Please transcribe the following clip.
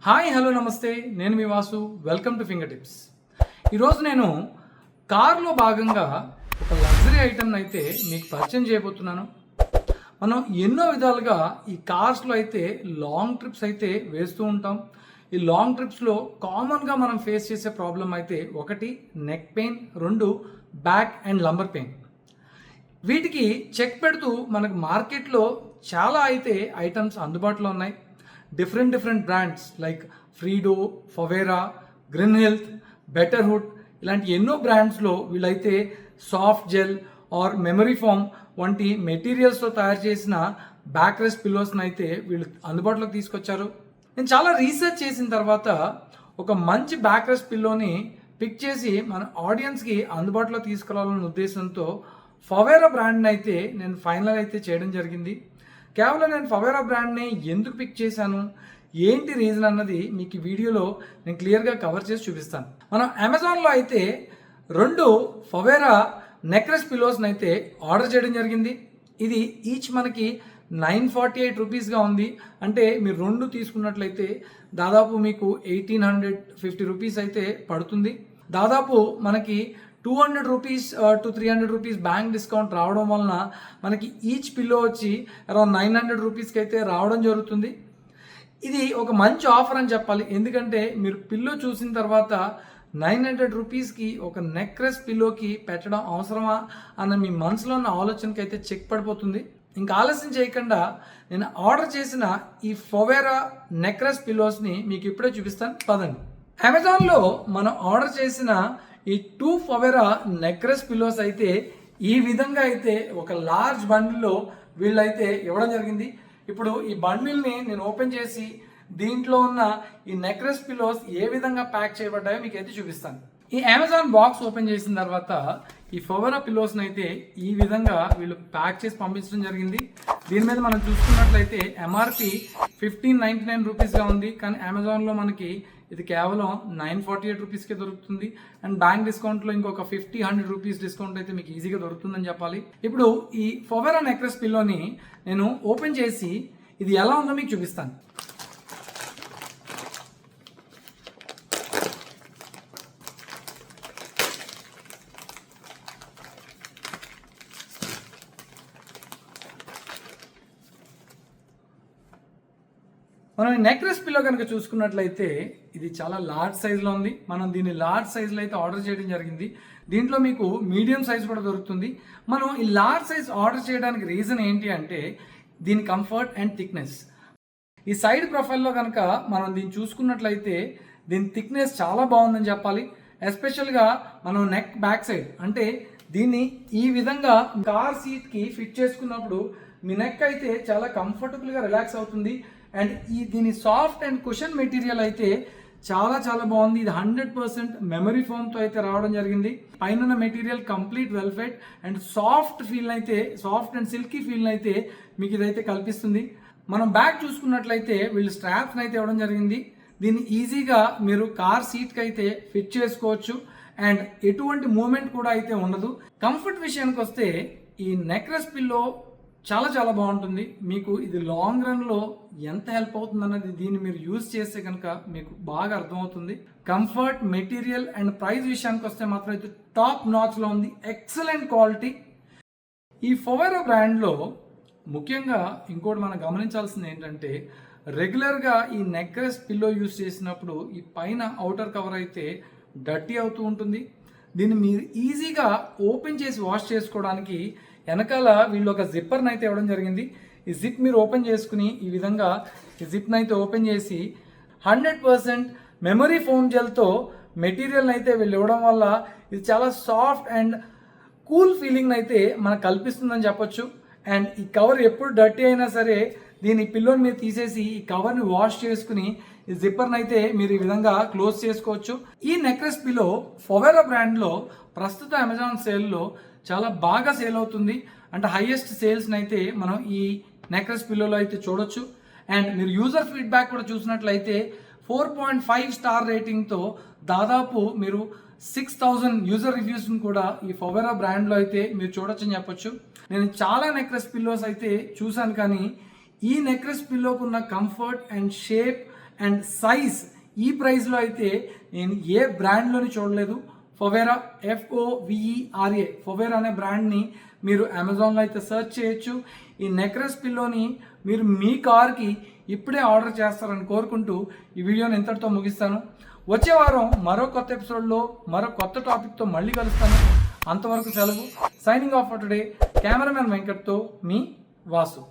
Hi hello నమస్తే, నేను మీ Vasu. Welcome to finger tips. ఈరోజు నేను కార్లో భాగంగా ఒక లగ్జరీ ఐటెంని అయితే మీకు పరిచయం చేయబోతున్నాను. మనం ఎన్నో విధాలుగా ఈ కార్స్లో అయితే లాంగ్ ట్రిప్స్ అయితే వేస్తూ ఉంటాం. ఈ లాంగ్ ట్రిప్స్లో కామన్గా మనం ఫేస్ చేసే ప్రాబ్లం అయితే ఒకటి నెక్ పెయిన్, రెండు బ్యాక్ అండ్ లంబర్ పెయిన్. వీటికి చెక్ పెడుతూ మనకు మార్కెట్లో చాలా అయితే ఐటమ్స్ అందుబాటులో ఉన్నాయి. Different brands like Frido, Fovera, Green Health, Betterhood ఇలాంటి ఎన్నో బ్రాండ్స్లో వీళ్ళైతే soft gel or memory foam వంటి మెటీరియల్స్తో తయారు చేసిన బ్యాక్ రెస్ట్ పిల్లోస్ని అయితే వీళ్ళు అందుబాటులోకి తీసుకొచ్చారు. నేను చాలా రీసెర్చ్ చేసిన తర్వాత ఒక మంచి బ్యాక్ రెస్ట్ పిల్లోని పిక్ చేసి మన ఆడియన్స్కి అందుబాటులో తీసుకురావాలనే ఉద్దేశంతో ఫవేరా బ్రాండ్ని అయితే నేను ఫైనల్ అయితే చేయడం జరిగింది. కేవలం నేను ఫవేరా బ్రాండ్ని ఎందుకు పిక్ చేశాను, ఏంటి రీజన్ అన్నది మీకు ఈ వీడియోలో నేను క్లియర్గా కవర్ చేసి చూపిస్తాను. మనం అమెజాన్లో అయితే 2 ఫవేరా నెక్రెస్ పిల్లోస్ని అయితే ఆర్డర్ చేయడం జరిగింది. ఇది ఈచ్ మనకి 948 రూపీస్గా ఉంది. అంటే మీరు 2 తీసుకున్నట్లయితే దాదాపు మీకు 1850 రూపీస్ అయితే పడుతుంది. దాదాపు మనకి 200 rupees to 300 rupees bank discount రావడం వలన మనకి ఈచ్ పిల్లో వచ్చి అరౌండ్ 900 రూపీస్కి అయితే రావడం జరుగుతుంది. ఇది ఒక మంచి ఆఫర్ అని చెప్పాలి. ఎందుకంటే మీరు పిల్లో చూసిన తర్వాత 900 రూపీస్కి ఒక నెక్రెస్ పిల్లోకి పెట్టడం అవసరమా అన్న మీ మనసులో ఉన్న ఆలోచనకి అయితే చెక్ పడిపోతుంది. ఇంకా ఆలస్యం చేయకుండా నేను ఆర్డర్ చేసిన ఈ ఫవేరా నెక్రెస్ పిల్లోస్ని మీకు ఇప్పుడే చూపిస్తాను, పదండి. అమెజాన్లో మనం ఆర్డర్ చేసిన ఈ 2 ఫవేరా నెక్రెస్ పిల్లోస్ అయితే ఈ విధంగా అయితే ఒక లార్జ్ బండిల్లో వీళ్ళైతే ఇవ్వడం జరిగింది. ఇప్పుడు ఈ బండిల్ని నేను ఓపెన్ చేసి దీంట్లో ఉన్న ఈ నెక్రెస్ పిల్లోస్ ఏ విధంగా ప్యాక్ చేయబడ్డాయో మీకు అయితే చూపిస్తాను. ఈ అమెజాన్ బాక్స్ ఓపెన్ చేసిన తర్వాత ఈ ఫవేరా పిల్లోస్ని అయితే ఈ విధంగా వీళ్ళు ప్యాక్ చేసి పంపించడం జరిగింది. దీని మీద మనం చూసుకున్నట్లయితే ఎంఆర్పి 1599 రూపీస్గా ఉంది. కానీ అమెజాన్లో మనకి ఇది కేవలం 948 రూపీస్కే దొరుకుతుంది. అండ్ బ్యాంక్ డిస్కౌంట్లో ఇంకొక 50-100 రూపీస్ డిస్కౌంట్ అయితే మీకు ఈజీగా దొరుకుతుందని చెప్పాలి. ఇప్పుడు ఈ ఫవేరా నెక్రెస్ పిల్లోని నేను ఓపెన్ చేసి ఇది ఎలా ఉందో మీకు చూపిస్తాను. మనం నెక్రెస్ పిల్లో కనుక చూసుకున్నట్లయితే ఇది చాలా లార్జ్ సైజులో ఉంది. మనం దీన్ని లార్జ్ సైజులో అయితే ఆర్డర్ చేయడం జరిగింది. దీంట్లో మీకు మీడియం సైజ్ కూడా దొరుకుతుంది. మనం ఈ లార్జ్ సైజ్ ఆర్డర్ చేయడానికి రీజన్ ఏంటి అంటే దీని కంఫర్ట్ అండ్ థిక్నెస్. ఈ సైడ్ ప్రొఫైల్లో కనుక మనం దీన్ని చూసుకున్నట్లయితే దీని థిక్నెస్ చాలా బాగుందని చెప్పాలి. ఎస్పెషల్గా మనం నెక్ బ్యాక్ సైడ్ అంటే దీన్ని ఈ విధంగా కార్ సీట్కి ఫిట్ చేసుకున్నప్పుడు మీ నెక్ అయితే చాలా కంఫర్టబుల్గా రిలాక్స్ అవుతుంది. అండ్ దీని సాఫ్ట్ అండ్ కుషన్ మెటీరియల్ అయితే చాలా బాగుంది. ఇది 100% మెమరీ ఫోమ్తో అయితే రావడం జరిగింది. పైన material complete velvet and soft and silky feel అయితే మీకు ఇదైతే కల్పిస్తుంది. మనం బ్యాక్ చూసుకున్నట్లయితే వీళ్ళు స్ట్రాప్స్ అయితే ఇవ్వడం జరిగింది. దీన్ని ఈజీగా మీరు కార్ సీట్కి అయితే ఫిట్ చేసుకోవచ్చు. అండ్ ఎటువంటి మూమెంట్ కూడా అయితే ఉండదు. కంఫర్ట్ విషయానికి వస్తే ఈ నెక్రెస్ పిల్లో చాలా బాగుంటుంది. మీకు ఇది లాంగ్ రన్లో ఎంత హెల్ప్ అవుతుంది అన్నది దీన్ని మీరు యూజ్ చేస్తే కనుక మీకు బాగా అర్థమవుతుంది. కంఫర్ట్, మెటీరియల్ అండ్ ప్రైస్ విషయానికి వస్తే మాత్రం ఇది టాప్ నాచ్లో ఉంది. Excellent quality. ఈ ఫవేరా బ్రాండ్లో ముఖ్యంగా ఇంకోటి మనం గమనించాల్సింది ఏంటంటే రెగ్యులర్గా ఈ నెక్రెస్ పిల్లో యూజ్ చేసినప్పుడు ఈ పైన అవుటర్ కవర్ అయితే డర్టీ అవుతూ ఉంటుంది. దీన్ని మీరు ఈజీగా ఓపెన్ చేసి వాష్ చేసుకోవడానికి వెనకాల వీళ్ళు ఒక జిప్పర్ని అయితే ఇవ్వడం జరిగింది. ఈ జిప్ మీరు ఓపెన్ చేసుకుని ఈ విధంగా ఈ జిప్ని అయితే ఓపెన్ చేసి 100% మెమరీ ఫోమ్ జెల్తో మెటీరియల్ని అయితే వీళ్ళు ఇవ్వడం వల్ల ఇది చాలా సాఫ్ట్ అండ్ కూల్ ఫీలింగ్ అయితే మనకు కల్పిస్తుందని చెప్పొచ్చు. అండ్ ఈ కవర్ ఎప్పుడు డర్టీ అయినా సరే దీని పిల్లోని మీరు తీసేసి ఈ కవర్ని వాష్ చేసుకుని ఈ జిప్పర్ని అయితే మీరు ఈ విధంగా క్లోజ్ చేసుకోవచ్చు. ఈ నెక్రెస్ పిల్లో ఫవేరా బ్రాండ్లో ప్రస్తుత అమెజాన్ సేల్లో చాలా బాగా సేల్ అవుతుంది. అంటే హైయెస్ట్ సేల్స్ని అయితే మనం ఈ నెక్రెస్ పిల్లోలో అయితే చూడొచ్చు. అండ్ మీరు యూజర్ ఫీడ్బ్యాక్ కూడా చూసినట్లయితే 4.5 స్టార్ రేటింగ్తో దాదాపు మీరు 6000 యూజర్ రివ్యూస్ని కూడా ఈ ఫవేరా బ్రాండ్లో అయితే మీరు చూడొచ్చు అని చెప్పొచ్చు. నేను చాలా నెక్రెస్ పిల్లోస్ అయితే చూశాను, కానీ ఈ నెక్రెస్ పిల్లోకి ఉన్న comfort and shape and size ఈ ప్రైస్లో అయితే నేను ఏ బ్రాండ్లోని చూడలేదు. ఫొవేరా FOVERA ఫొవేరా అనే బ్రాండ్ని మీరు అమెజాన్లో అయితే సెర్చ్ చేయొచ్చు. ఈ నెక్రెస్ పిల్లోని మీరు మీ కార్కి ఇప్పుడే ఆర్డర్ చేస్తారని కోరుకుంటూ ఈ వీడియోని ఇంతటితో ముగిస్తాను. వచ్చే వారం మరో కొత్త ఎపిసోడ్లో మరో కొత్త టాపిక్తో మళ్ళీ కలుస్తాను. అంతవరకు సెలవు. Signing off for today. Cameraman వెంకట్తో మీ వాసు.